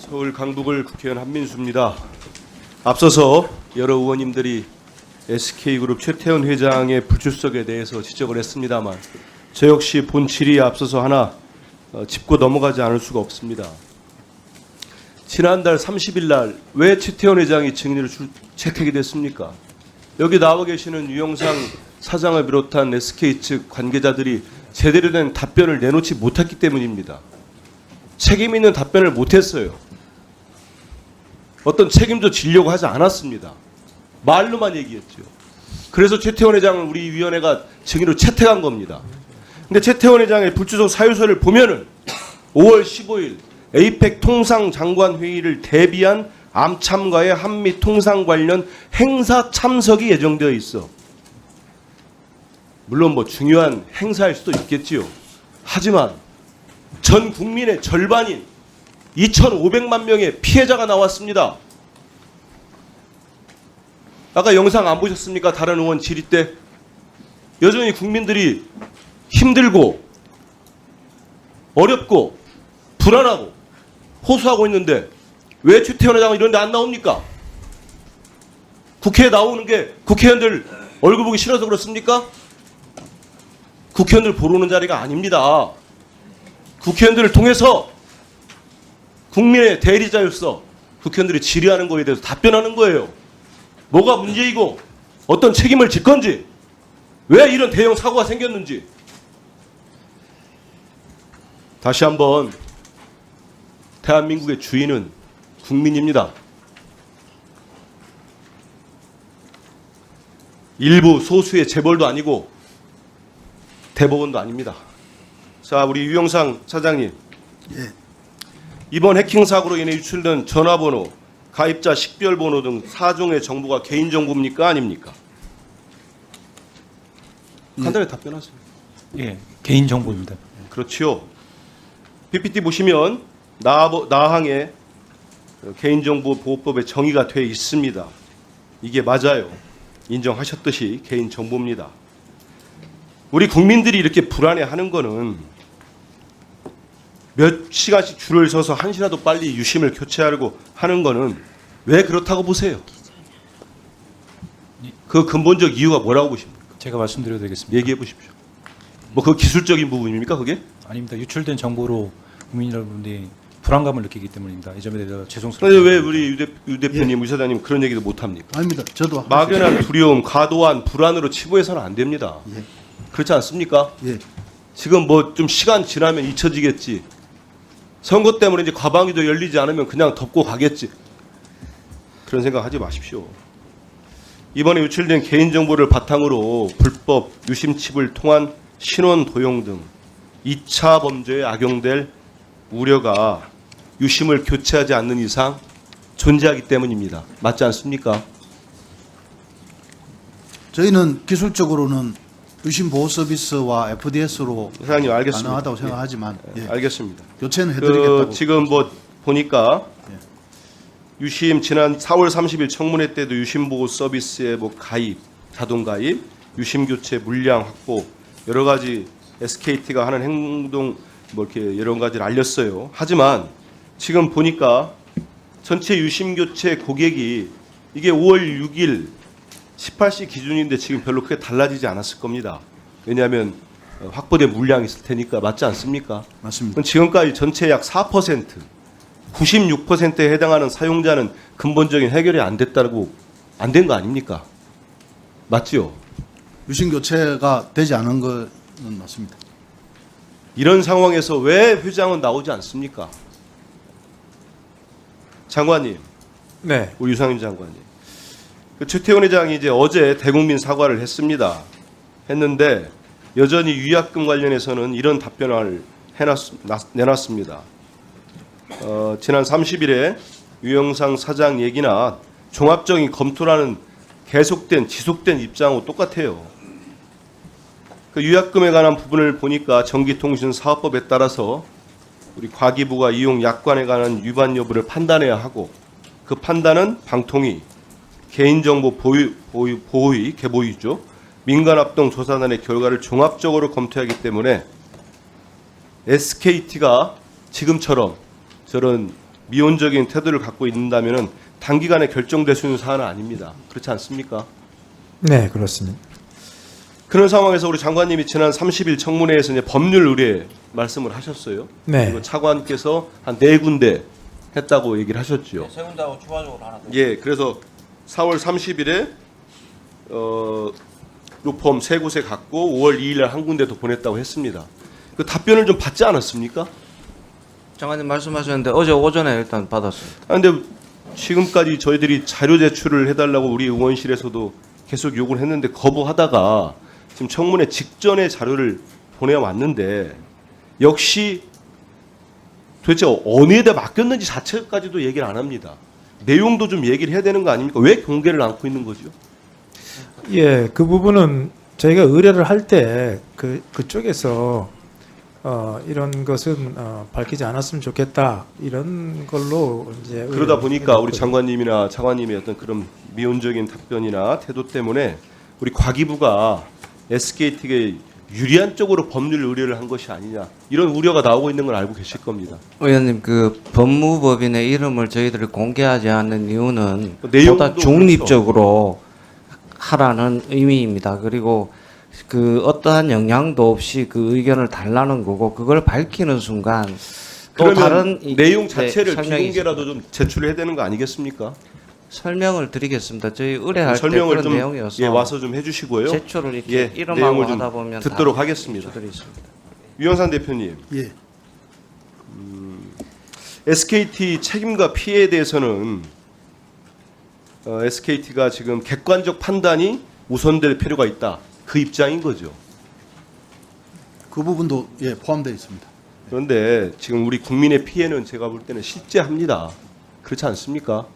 서울 강북을 국회의원 한민수입니다. 앞서서 여러 의원님들이 SK그룹 최태원 회장의 불출석에 대해서 지적을 했습니다만 저 역시 본질이 앞서서 하나 짚고 넘어가지 않을 수가 없습니다. 지난달 30일 날 왜 최태원 회장이 증인으로 채택이 됐습니까? 여기 나와 계시는 유영상 사장을 비롯한 SK 측 관계자들이 제대로 된 답변을 내놓지 못했기 때문입니다. 책임 있는 답변을 못했어요. 어떤 책임도 지려고 하지 않았습니다. 말로만 얘기했죠. 그래서 최태원 회장을 우리 위원회가 증인으로 채택한 겁니다. 근데 최태원 회장의 불출석 사유서를 보면은 5월 15일 에이펙 통상장관 회의를 대비한 암참과의 한미 통상 관련 행사 참석이 예정되어 있어. 물론 뭐 중요한 행사일 수도 있겠지요. 하지만 전 국민의 절반인 2,500만 명의 피해자가 나왔습니다. 아까 영상 안 보셨습니까? 다른 의원 질의 때 여전히 국민들이 힘들고 어렵고 불안하고 호소하고 있는데 왜 최태원 회장은 이런 데 안 나옵니까? 국회에 나오는 게 국회의원들 얼굴 보기 싫어서 그렇습니까? 국회의원들 보러 오는 자리가 아닙니다. 국회의원들을 통해서 국민의 대리자로서 국회의원들이 질의하는 거에 대해서 답변하는 거예요. 뭐가 문제이고 어떤 책임을 질 건지, 왜 이런 대형 사고가 생겼는지. 다시 한번 대한민국의 주인은 국민입니다. 일부 소수의 재벌도 아니고 대법원도 아닙니다. 자, 우리 유영상 사장님. 예. 이번 해킹 사고로 인해 유출된 전화번호, 가입자 식별번호 등 4종의 정보가 개인정보입니까? 아닙니까? 간단히 답변하세요. 예, 개인 정보입니다. 그렇지요. PPT 보시면 나항의 개인정보보호법에 정의가 되어 있습니다. 이게 맞아요. 인정하셨듯이 개인정보입니다. 우리 국민들이 이렇게 불안해하는 거는 몇 시간씩 줄을 서서 한 시라도 빨리 유심을 교체하려고 하는 거는 왜 그렇다고 보세요? 그 근본적 이유가 뭐라고 보십니까? 제가 말씀드려도 되겠습니까? 얘기해 보십시오. 뭐 그 기술적인 부분입니까, 그게? 아닙니다. 유출된 정보로 국민 여러분들이 불안감을 느끼기 때문입니다. 이 점에 대해서 근데 죄송스럽습니다. 왜 우리 유 대표님, 유 사장님 그런 얘기도 못 합니까? 아닙니다. 저도 막연한 두려움, 과도한 불안으로 치부해서는 안 됩니다. 예. 그렇지 않습니까? 예. 지금 뭐 좀 시간 지나면 잊혀지겠지. 선거 때문에 이제 과방위도 열리지 않으면 그냥 덮고 가겠지. 그런 생각 하지 마십시오. 이번에 유출된 개인정보를 바탕으로 불법 유심칩을 통한 신원 도용 등 2차 범죄에 악용될 우려가 유심을 교체하지 않는 이상 존재하기 때문입니다. 맞지 않습니까? 저희는 기술적으로는 유심 보호 서비스와 FDS로 사장님 알겠습니다. 가능하다고 생각하지만 예, 예. 알겠습니다. 교체는 해드리겠다고. 지금 뭐 보니까 유심 지난 4월 30일 청문회 때도 유심 보호 서비스에 뭐 가입, 자동 가입, 유심 교체 물량 확보 여러 가지 SKT가 하는 행동 뭐 이렇게 여러 가지를 알렸어요. 하지만 지금 보니까 전체 유심 교체 고객이 이게 5월 6일 18시 기준인데 지금 별로 크게 달라지지 않았을 겁니다. 왜냐하면 확보된 물량이 있을 테니까. 맞지 않습니까? 맞습니다. 그럼 지금까지 전체 약 4%, 96%에 해당하는 사용자는 근본적인 해결이 안 됐다고 안 된 거 아닙니까? 맞지요? 유심 교체가 되지 않은 것은 맞습니다. 이런 상황에서 왜 회장은 나오지 않습니까? 장관님, 네. 우리 유상윤 장관님. 그 최태원 회장이 이제 어제 대국민 사과를 했는데 여전히 위약금 관련해서는 이런 답변을 내놨습니다. 지난 30일에 유영상 사장 얘기나 종합적인 검토라는 지속된 입장하고 똑같아요. 그 유약금에 관한 부분을 보니까 전기통신사업법에 따라서 우리 과기부가 이용 약관에 관한 위반 여부를 판단해야 하고 그 판단은 방통위, 개인정보 보호위, 개보위죠. 민간합동조사단의 결과를 종합적으로 검토하기 때문에 SKT가 지금처럼 저런 미온적인 태도를 갖고 있는다면은 단기간에 결정될 수 있는 사안은 아닙니다. 그렇지 않습니까? 네, 그렇습니다. 그런 상황에서 우리 장관님이 지난 30일 청문회에서 이제 법률 의뢰 말씀을 하셨어요. 네. 그리고 차관께서 한 4군데 했다고 얘기를 하셨죠. 세 군데하고 추가적으로 하나 더. 예, 그래서 4월 30일에 로펌 3곳에 갔고 5월 2일날 한 군데 더 보냈다고 했습니다. 그 답변을 좀 받지 않았습니까? 장관님 말씀하셨는데 어제 오전에 일단 받았습니다. 근데 지금까지 저희들이 자료 제출을 해달라고 우리 의원실에서도 계속 요구를 했는데 거부하다가 지금 청문회 직전에 자료를 보내왔는데 역시 도대체 어느 에다 맡겼는지 자체까지도 얘기를 안 합니다. 내용도 좀 얘기를 해야 되는 거 아닙니까? 왜 공개를 않고 있는 거죠? 예, 그 부분은 저희가 의뢰를 할 때 그쪽에서 이런 것은 밝히지 않았으면 좋겠다 이런 걸로 이제 그러다 보니까 우리 해놨거든요. 장관님이나 차관님의 어떤 그런 미온적인 답변이나 태도 때문에 우리 과기부가 SKT에 유리한 쪽으로 법률 의뢰를 한 것이 아니냐 이런 우려가 나오고 있는 걸 알고 계실 겁니다. 의원님 그 법무법인의 이름을 저희들이 공개하지 않는 이유는 내용도 보다 중립적으로 하라는 의미입니다. 그리고 그 어떠한 영향도 없이 그 의견을 달라는 거고 그걸 밝히는 순간 또 그러면 다른 내용 네, 자체를 설명이 비공개라도 좀 제출해야 되는 거 아니겠습니까? 설명을 드리겠습니다. 저희 의뢰할 때 설명을 그런 좀 내용이어서 예, 와서 좀 해주시고요. 제출을 이렇게 예, 이름하고 내용을 좀 하다 보면 듣도록 다 하겠습니다. 제출이 있습니다. 유영산 대표님, 예. SKT 책임과 피해에 대해서는 SKT가 지금 객관적 판단이 우선될 필요가 있다. 그 입장인 거죠. 그 부분도 예, 포함되어 있습니다. 그런데 지금 우리 국민의 피해는 제가 볼 때는 실제합니다. 그렇지 않습니까?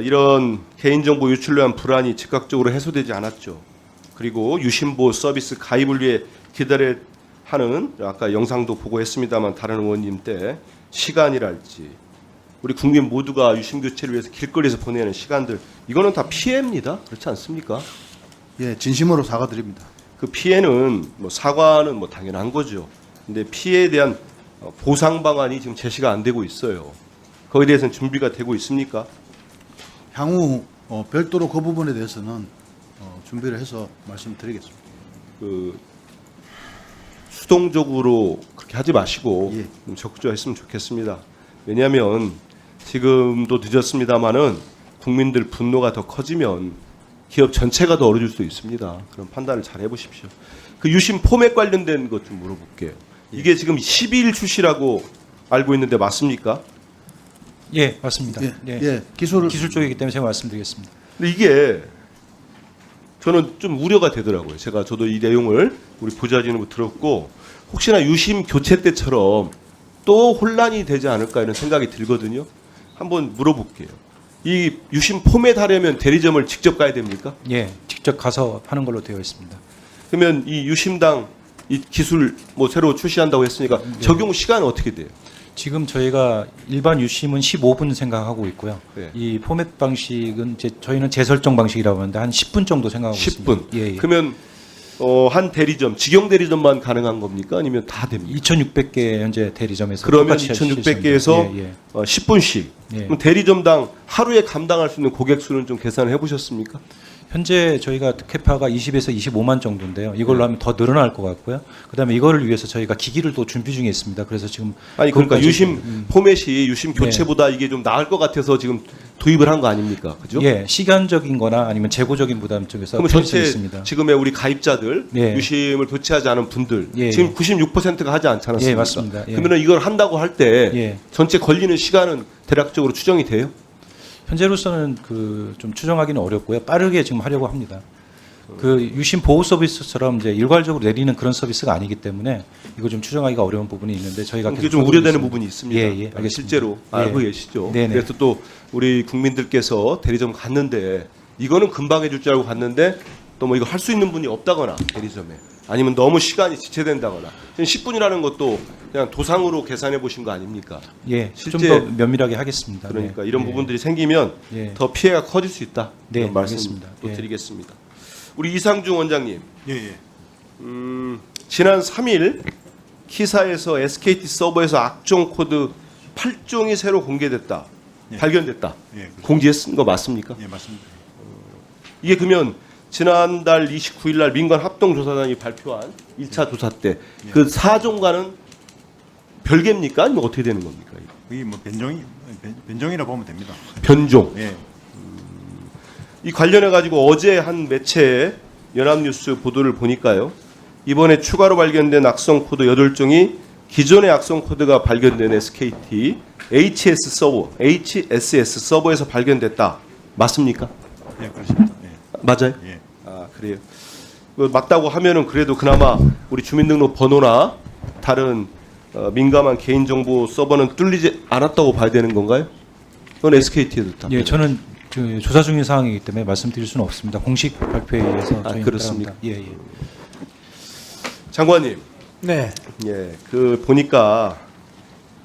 이런 개인정보 유출로 한 불안이 즉각적으로 해소되지 않았죠. 그리고 유심보호 서비스 가입을 위해 기다려 하는 아까 영상도 보고 했습니다만 다른 의원님 때 시간이랄지 우리 국민 모두가 유심 교체를 위해서 길거리에서 보내는 시간들 이거는 다 피해입니다. 그렇지 않습니까? 예, 진심으로 사과드립니다. 그 피해는 뭐 사과는 뭐 당연한 거죠. 근데 피해에 대한 보상 방안이 지금 제시가 안 되고 있어요. 거기에 대해서는 준비가 되고 있습니까? 향후 별도로 그 부분에 대해서는 준비를 해서 말씀드리겠습니다. 그 수동적으로 그렇게 하지 마시고 예. 좀 적극적으로 했으면 좋겠습니다. 왜냐하면 지금도 늦었습니다마는 국민들 분노가 더 커지면 기업 전체가 더 어려질 수도 있습니다. 그런 판단을 잘 해보십시오. 그 유심 포맷 관련된 것 좀 물어볼게요. 이게 지금 12일 출시라고 알고 있는데 맞습니까? 예, 맞습니다. 예, 예. 예, 기술 기술 쪽이기 때문에 제가 말씀드리겠습니다. 근데 이게 저는 좀 우려가 되더라고요. 저도 이 내용을 우리 보좌진으로 들었고 혹시나 유심 교체 때처럼 또 혼란이 되지 않을까 이런 생각이 들거든요. 한번 물어볼게요. 이 유심 포맷 하려면 대리점을 직접 가야 됩니까? 예, 직접 가서 하는 걸로 되어 있습니다. 그러면 이 유심당 이 기술 뭐 새로 출시한다고 했으니까 적용 시간은 어떻게 돼요? 지금 저희가 일반 유심은 15분 생각하고 있고요. 네. 이 포맷 방식은 이제 저희는 재설정 방식이라고 하는데 한 10분 정도 생각하고 10분. 있습니다. 예, 예. 그러면 한 대리점, 직영 대리점만 가능한 겁니까? 아니면 다 됩니까? 2,600개 현재 대리점에서 그러면 똑같이 2,600개에서 예, 예. 10분씩. 예. 그럼 대리점당 하루에 감당할 수 있는 고객 수는 좀 계산을 해보셨습니까? 현재 저희가 캐파가 20에서 25만 정도인데요. 이걸로 하면 더 늘어날 것 같고요. 그다음에 이거를 위해서 저희가 기기를 또 준비 중에 있습니다. 그래서 지금 아니 그러니까 그것까지 유심 포맷이 유심 교체보다 이게 좀 나을 것 같아서 지금 도입을 한 거 아닙니까? 그죠? 예, 시간적인거나 아니면 재고적인 부담 쪽에서 그러면 편의성이 전체 있습니다. 지금의 우리 가입자들 예. 유심을 교체하지 않은 분들 예, 지금 예. 96%가 하지 않지 않았습니까? 예, 맞습니다. 예. 그러면 이걸 한다고 할 때 예. 전체 걸리는 시간은 대략적으로 추정이 돼요? 현재로서는 그 좀 추정하기는 어렵고요. 빠르게 지금 하려고 합니다. 그 유심 보호 서비스처럼 이제 일괄적으로 내리는 그런 서비스가 아니기 때문에 이거 좀 추정하기가 어려운 부분이 있는데 저희가 이게 계속 좀 보고 우려되는 있습니다. 부분이 있습니다. 예, 예, 알겠습니다. 실제로 예. 알고 계시죠. 네네. 그래서 또 우리 국민들께서 대리점 갔는데 이거는 금방 해줄 줄 알고 갔는데 또 뭐 이거 할 수 있는 분이 없다거나 대리점에 아니면 너무 시간이 지체된다거나 지금 10분이라는 것도 그냥 도상으로 계산해 보신 거 아닙니까? 예, 실제- 좀 더 면밀하게 하겠습니다. 그러니까 네. 이런 예. 부분들이 생기면 예. 더 피해가 커질 수 있다. 네, 이런 말씀 알겠습니다. 또 예. 드리겠습니다. 우리 이상중 원장님, 예, 예. 지난 3일 키사에서 SKT 서버에서 악종 코드 8종이 새로 공개됐다, 예. 발견됐다. 예, 그렇죠. 공지했은 거 맞습니까? 예, 맞습니다. 이게 그러면 지난달 29일 날 민간 합동조사단이 발표한 1차 조사 때 그 4종과는 별개입니까? 아니면 어떻게 되는 겁니까? 이게 뭐 변종이라 보면 됩니다. 변종. 예, 이 관련해 가지고 어제 한 매체에 연합뉴스 보도를 보니까요. 이번에 추가로 발견된 악성 코드 8종이 기존의 악성 코드가 발견된 SKT HSS 서버에서 발견됐다. 맞습니까? 예, 그렇습니다. 예, 맞아요? 예. 아, 그래요. 맞다고 하면은 그래도 그나마 우리 주민등록 번호나 다른 민감한 개인정보 서버는 뚫리지 않았다고 봐야 되는 건가요? 그건 SKT에도 다. 예, 저는 그 조사 중인 상황이기 때문에 말씀드릴 수는 없습니다. 공식 발표에 의해서 아, 저희는 그렇습니까? 따라갑니다. 예, 예. 장관님, 네. 예, 그 보니까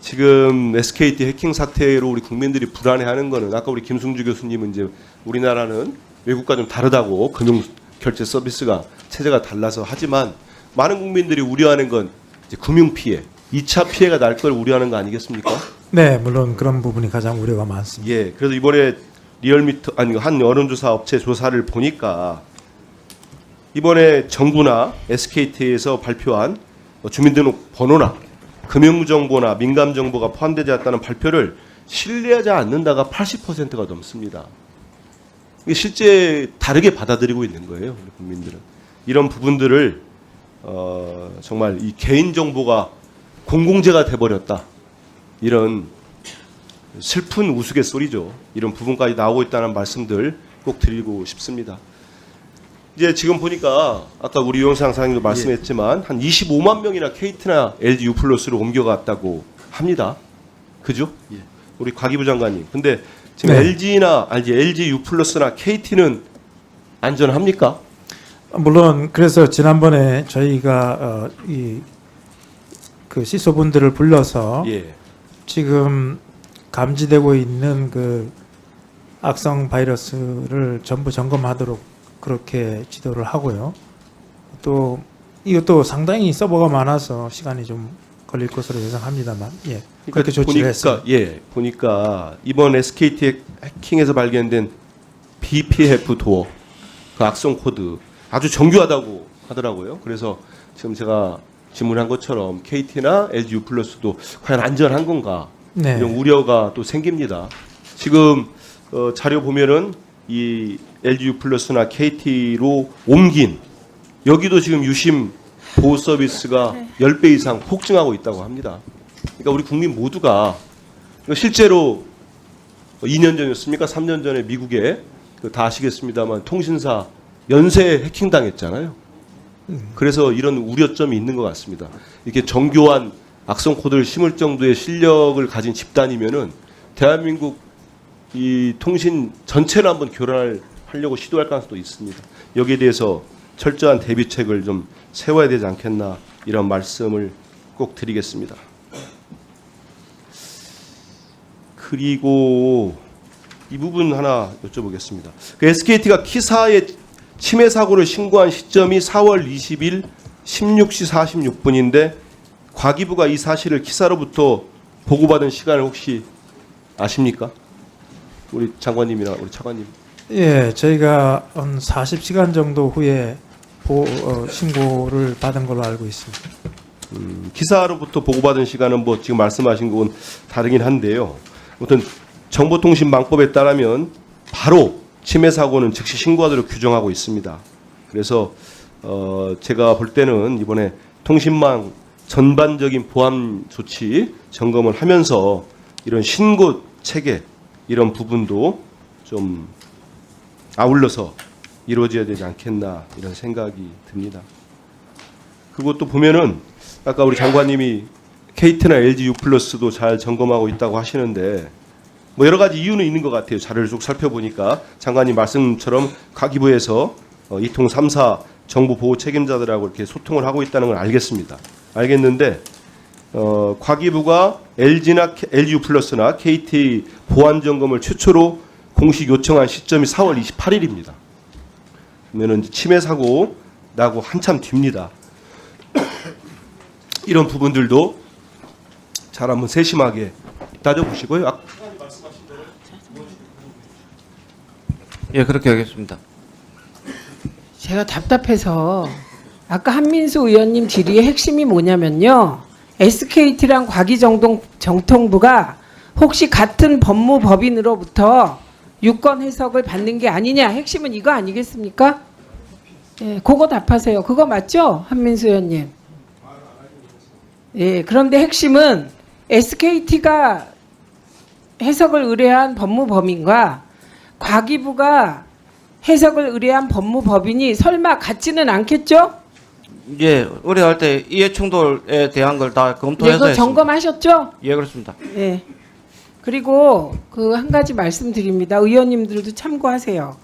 지금 SKT 해킹 사태로 우리 국민들이 불안해하는 거는 아까 우리 김승주 교수님은 이제 우리나라는 외국과 좀 다르다고 금융 결제 서비스가 체제가 달라서 하지만 많은 국민들이 우려하는 건 이제 금융 피해, 2차 피해가 날 걸 우려하는 거 아니겠습니까? 네, 물론 그런 부분이 가장 우려가 많습니다. 예, 그래서 이번에 리얼미터 아니 한 여론조사 업체 조사를 보니까 이번에 정부나 SKT에서 발표한 주민등록 번호나 금융정보나 민감정보가 포함되지 않았다는 발표를 신뢰하지 않는다가 80%가 넘습니다. 이게 실제 다르게 받아들이고 있는 거예요, 우리 국민들은. 이런 부분들을 정말 이 개인정보가 공공재가 돼버렸다. 이런 슬픈 우스갯소리죠. 이런 부분까지 나오고 있다는 말씀들 꼭 드리고 싶습니다. 이제 지금 보니까 아까 우리 유영상 사장님도 말씀했지만 한 25만 명이나 KT나 LG U+로 옮겨갔다고 합니다. 그죠? 우리 과기부 장관님. 근데 지금 네. LG U+나 KT는 안전합니까? 물론 그래서 지난번에 저희가 그 시소분들을 불러서 예. 지금 감지되고 있는 그 악성 바이러스를 전부 점검하도록 그렇게 지도를 하고요. 또 이것도 상당히 서버가 많아서 시간이 좀 걸릴 것으로 예상합니다만, 예, 그렇게 조치를 했습니다. 예, 보니까 이번 SKT 해킹에서 발견된 BPF 도어 그 악성 코드 아주 정교하다고 하더라고요. 그래서 지금 제가 질문한 것처럼 KT나 LG U+도 과연 안전한 건가? 네. 이런 우려가 또 생깁니다. 지금 자료 보면은 이 LG U+나 KT로 옮긴 여기도 지금 유심 보호 서비스가 10배 이상 폭증하고 있다고 합니다. 그러니까 우리 국민 모두가 실제로 2년 전이었습니까? 3년 전에 미국에 다 아시겠습니다만 통신사 연쇄 해킹 당했잖아요. 그래서 이런 우려점이 있는 것 같습니다. 이렇게 정교한 악성 코드를 심을 정도의 실력을 가진 집단이면은 대한민국 이 통신 전체를 한번 교란하려고 시도할 가능성도 있습니다. 여기에 대해서 철저한 대비책을 좀 세워야 되지 않겠나 이런 말씀을 꼭 드리겠습니다. 그리고 이 부분 하나 여쭤보겠습니다. 그 SKT가 키사의 침해 사고를 신고한 시점이 4월 20일 16시 46분인데 과기부가 이 사실을 키사로부터 보고받은 시간을 혹시 아십니까? 우리 장관님이나 우리 차관님. 예, 저희가 한 40시간 정도 후에 신고를 받은 걸로 알고 있습니다. 기사로부터 보고받은 시간은 뭐 지금 말씀하신 건 다르긴 한데요. 아무튼 정보통신망법에 따르면 바로 침해 사고는 즉시 신고하도록 규정하고 있습니다. 그래서 제가 볼 때는 이번에 통신망 전반적인 보안 조치 점검을 하면서 이런 신고 체계 이런 부분도 좀 아울러서 이루어져야 되지 않겠나 이런 생각이 듭니다. 그리고 또 보면은 아까 우리 장관님이 KT나 LG U+도 잘 점검하고 있다고 하시는데 뭐 여러 가지 이유는 있는 것 같아요. 자료를 쭉 살펴보니까 장관님 말씀처럼 과기부에서 2통 3사 정보 보호 책임자들하고 이렇게 소통을 하고 있다는 걸 알겠습니다. 알겠는데 과기부가 LG U+나 KT 보안 점검을 최초로 공식 요청한 시점이 4월 28일입니다. 그러면은 침해 사고 나고 한참 뒤입니다. 이런 부분들도 잘 한번 세심하게 따져보시고요. 예, 그렇게 하겠습니다. 제가 답답해서 아까 한민수 의원님 질의의 핵심이 뭐냐면요. SKT랑 과기정통부가 혹시 같은 법무법인으로부터 유권 해석을 받는 게 아니냐. 핵심은 이거 아니겠습니까? 예, 그거 답하세요. 그거 맞죠? 한민수 의원님. 예, 그런데 핵심은 SKT가 해석을 의뢰한 법무법인과 과기부가 해석을 의뢰한 법무법인이 설마 같지는 않겠죠? 예, 의뢰할 때 이해충돌에 대한 걸 다 네, 검토해서 그거 했습니다. 점검하셨죠? 예, 그렇습니다. 예. 그리고 그 한 가지 말씀드립니다. 의원님들도 참고하세요.